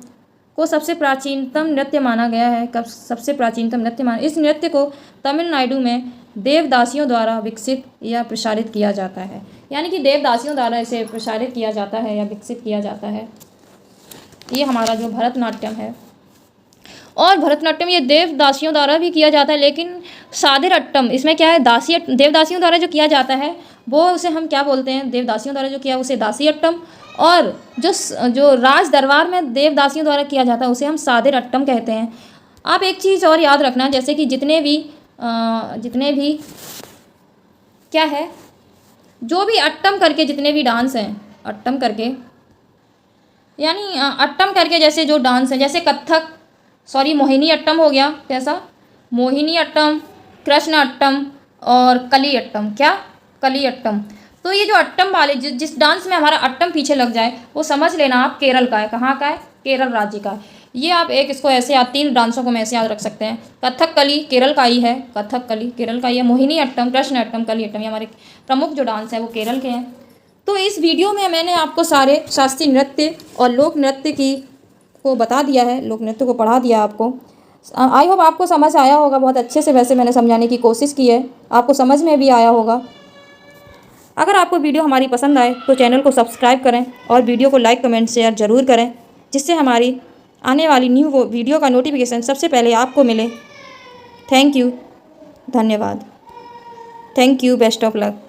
को सबसे प्राचीनतम नृत्य माना गया है। कब सबसे प्राचीनतम नृत्य माना? इस नृत्य को तमिलनाडु में देवदासियों द्वारा विकसित या प्रसारित किया जाता है। यानी कि देवदासियों द्वारा इसे प्रसारित किया जाता है या विकसित किया जाता है। ये हमारा जो भरतनाट्यम है, और भरतनाट्यम ये देवदासियों द्वारा भी किया जाता है, लेकिन सादिरअट्टम इसमें क्या है? देवदासियों द्वारा जो किया जाता है वो उसे हम क्या बोलते हैं? देवदासियों द्वारा जो किया उसे दासीअट्टम, और जो राज दरबार में देवदासियों द्वारा किया जाता है उसे हम सादिरअट्टम कहते हैं। आप एक चीज़ और याद रखना, जैसे कि जितने भी क्या है, जो भी अट्टम करके जितने भी डांस हैं, अट्टम करके यानी अट्टम करके जैसे जो डांस है, जैसे कथक, मोहिनी अट्टम हो गया, कैसा? मोहिनी अट्टम, कृष्ण अट्टम और कली अट्टम। क्या? कली अट्टम। तो ये जो अट्टम वाले जिस डांस में हमारा अट्टम पीछे लग जाए वो समझ लेना आप केरल का है। कहाँ का है? केरल राज्य का है। ये आप एक इसको ऐसे याद, 3 डांसों को मैं ऐसे याद रख सकते हैं। कथक कली केरल का ही है, कथक कली केरल का ही है। मोहिनी अट्टम, कृष्ण अट्टम, कली अट्टम, ये हमारे प्रमुख जो डांस है वो केरल के हैं। तो इस वीडियो में मैंने आपको सारे शास्त्रीय नृत्य और लोक नृत्य को बता दिया है, लोक नृत्य को पढ़ा दिया आपको। आई होप आपको समझ आया होगा बहुत अच्छे से। वैसे मैंने समझाने की कोशिश की है, आपको समझ में भी आया होगा। अगर आपको वीडियो हमारी पसंद आए तो चैनल को सब्सक्राइब करें और वीडियो को लाइक, कमेंट, शेयर ज़रूर करें, जिससे हमारी आने वाली न्यू वीडियो का नोटिफिकेशन सबसे पहले आपको मिले। थैंक यू, धन्यवाद। Thank you, best of luck.